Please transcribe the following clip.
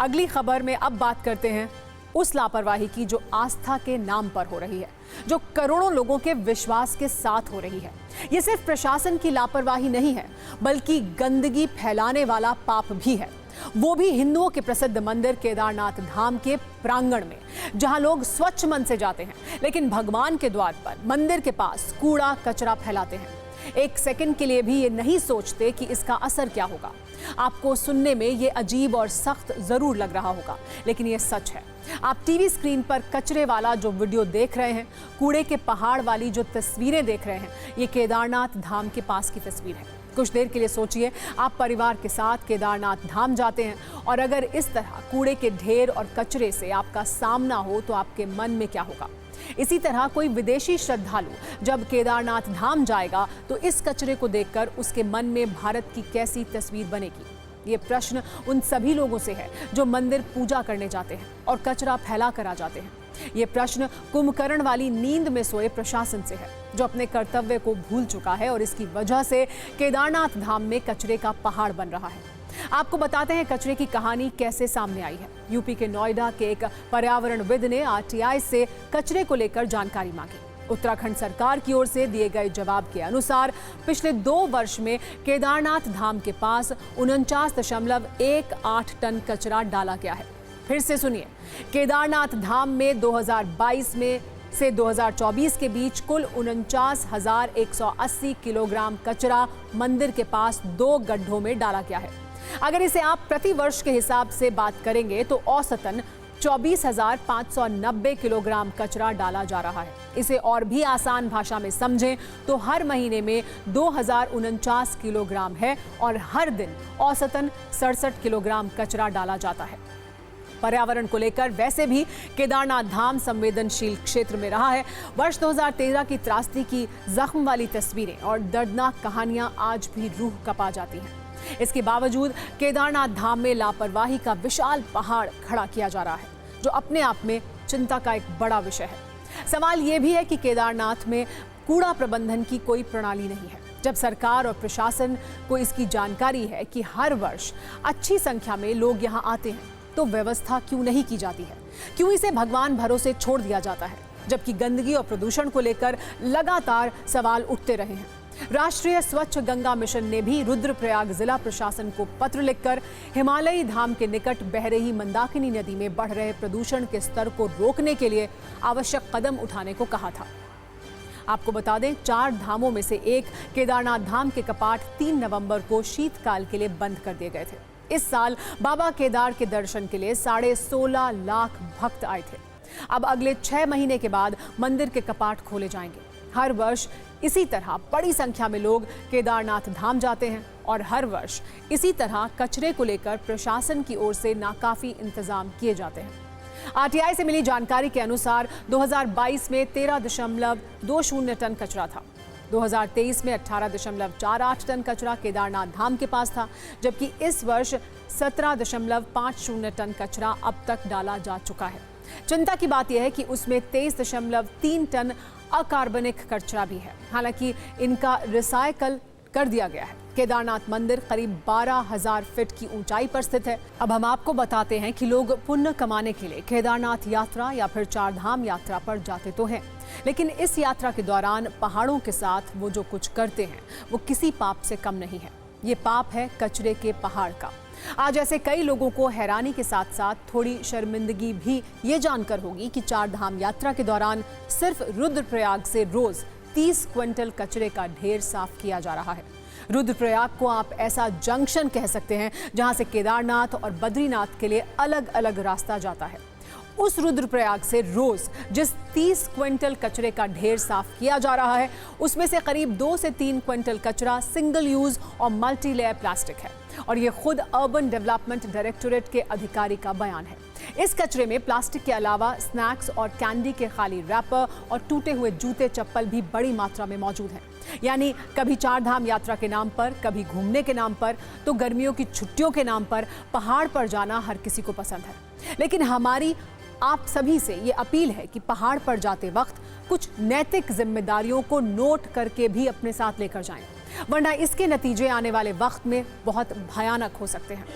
अगली खबर में अब बात करते हैं उस लापरवाही की जो आस्था के नाम पर हो रही है, जो करोड़ों लोगों के विश्वास के साथ हो रही है। ये सिर्फ प्रशासन की लापरवाही नहीं है, बल्कि गंदगी फैलाने वाला पाप भी है। वो भी हिंदुओं के प्रसिद्ध मंदिर केदारनाथ धाम के प्रांगण में, जहां लोग स्वच्छ मन से जाते हैं, लेकिन भगवान के द्वार पर मंदिर के पास कूड़ा कचरा फैलाते हैं। एक सेकंड के लिए भी ये नहीं सोचते कि इसका असर क्या होगा। आपको सुनने में ये अजीब और सख्त जरूर लग रहा होगा, लेकिन ये सच है। आप टीवी स्क्रीन पर कचरे वाला जो वीडियो देख रहे हैं, कूड़े के पहाड़ वाली जो तस्वीरें देख रहे हैं, ये केदारनाथ धाम के पास की तस्वीर है। कुछ देर के लिए सोचिए, आप परिवार के साथ केदारनाथ धाम जाते हैं और अगर इस तरह कूड़े के ढेर और कचरे से आपका सामना हो तो आपके मन में क्या होगा। इसी तरह कोई विदेशी श्रद्धालु जब केदारनाथ धाम जाएगा तो इस कचरे को देखकर उसके मन में भारत की कैसी तस्वीर बनेगी। ये प्रश्न उन सभी लोगों से है जो मंदिर पूजा करने जाते हैं और कचरा फैला कर आ जाते हैं। ये प्रश्न कुंभकर्ण वाली नींद में सोए प्रशासन से है, जो अपने कर्तव्य को भूल चुका है और इसकी वजह से केदारनाथ धाम में कचरे का पहाड़ बन रहा है। आपको बताते हैं कचरे की कहानी कैसे सामने आई है। यूपी के नोएडा के एक पर्यावरणविद ने आरटीआई से कचरे को लेकर जानकारी मांगी। उत्तराखंड सरकार की ओर से दिए गए जवाब के अनुसार पिछले 2 वर्ष में केदारनाथ धाम के पास 49.18 टन कचरा डाला गया है। फिर से सुनिए, केदारनाथ धाम में 2022 में से 2024 के बीच कुल 49,180 किलोग्राम कचरा मंदिर के पास 2 गड्ढों में डाला गया है। अगर इसे आप प्रति वर्ष के हिसाब से बात करेंगे तो औसतन 24,590 किलोग्राम कचरा डाला जा रहा है। इसे और भी आसान भाषा में समझें तो हर महीने में 2049 किलोग्राम है और हर दिन औसतन 67 किलोग्राम कचरा डाला जाता है। पर्यावरण को लेकर वैसे भी केदारनाथ धाम संवेदनशील क्षेत्र में रहा है। वर्ष 2013 की त्रासदी की जख्म वाली तस्वीरें और दर्दनाक कहानियां आज भी रूह कपा जाती हैं। इसके बावजूद केदारनाथ धाम में लापरवाही का विशाल पहाड़ खड़ा किया जा रहा है, जो अपने आप में चिंता का एक बड़ा विषय है। सवाल यह भी है कि केदारनाथ में कूड़ा प्रबंधन की कोई प्रणाली नहीं है। जब सरकार और प्रशासन को इसकी जानकारी है कि हर वर्ष अच्छी संख्या में लोग यहाँ आते हैं, तो व्यवस्था क्यों नहीं की जाती है? क्यों इसे भगवान भरोसे छोड़ दिया जाता है, जबकि गंदगी और प्रदूषण को लेकर लगातार सवाल उठते रहे हैं। राष्ट्रीय स्वच्छ गंगा मिशन ने भी रुद्रप्रयाग जिला प्रशासन को पत्र लिखकर हिमालयी धाम के निकट बह रही मंदाकिनी नदी में बढ़ रहे प्रदूषण के स्तर को रोकने के लिए आवश्यक कदम उठाने को कहा था। आपको बता दें, 4 धामों में से एक केदारनाथ धाम के कपाट 3 नवंबर को शीतकाल के लिए बंद कर दिए गए थे। इस साल बाबा केदार के दर्शन के लिए 16.5 लाख भक्त आए थे। अब अगले 6 महीने के बाद मंदिर के कपाट खोले जाएंगे। हर वर्ष इसी तरह बड़ी संख्या में लोग केदारनाथ धाम जाते हैं और हर वर्ष इसी तरह कचरे को लेकर प्रशासन की ओर से नाकाफी इंतजाम किए जाते हैं। आरटीआई से मिली जानकारी के अनुसार 2022 में 13.20 टन कचरा था। 2023 में 18.48 टन कचरा केदारनाथ धाम के पास था, जबकि इस वर्ष 17.50 टन कचरा अब तक डाला जा चुका है। चिंता की बात यह है कि उसमें 23.3 टन अकार्बनिक कचरा भी है। हालांकि इनका रिसाइकल कर दिया गया है। केदारनाथ मंदिर करीब 12,000 फीट की ऊंचाई पर स्थित है। अब हम आपको बताते हैं कि लोग पुण्य कमाने के लिए केदारनाथ यात्रा या फिर 4 धाम यात्रा पर जाते तो हैं, लेकिन इस यात्रा के दौरान पहाड़ों के साथ वो जो कुछ करते हैं वो किसी पाप से कम नहीं है। ये पाप है कचरे के पहाड़ का। आज ऐसे कई लोगों को हैरानी के साथ साथ थोड़ी शर्मिंदगी भी ये जानकर होगी कि 4 धाम यात्रा के दौरान सिर्फ रुद्रप्रयाग से रोज 30 क्विंटल कचरे का ढेर साफ किया जा रहा है। रुद्रप्रयाग को आप ऐसा जंक्शन कह सकते हैं जहां से केदारनाथ और बद्रीनाथ के लिए अलग अलग रास्ता जाता है। उस रुद्रप्रयाग से रोज जिस 30 क्विंटल कचरे का ढेर साफ किया जा रहा है, उसमें से करीब 2 से 3 क्विंटल कचरा सिंगल यूज और मल्टी लेयर प्लास्टिक है और ये खुद अर्बन डेवलपमेंट डायरेक्टोरेट के अधिकारी का बयान है। इस कचरे में प्लास्टिक के अलावा स्नैक्स और कैंडी के खाली रैपर और टूटे हुए जूते चप्पल भी बड़ी मात्रा में मौजूद हैं। यानी कभी 4 धाम यात्रा के नाम पर, कभी घूमने के नाम पर, तो गर्मियों की छुट्टियों के नाम पर पहाड़ पर जाना हर किसी को पसंद है। लेकिन हमारी आप सभी से ये अपील है कि पहाड़ पर जाते वक्त कुछ नैतिक जिम्मेदारियों को नोट करके भी अपने साथ लेकर जाएं, वरना इसके नतीजे आने वाले वक्त में बहुत भयानक हो सकते हैं।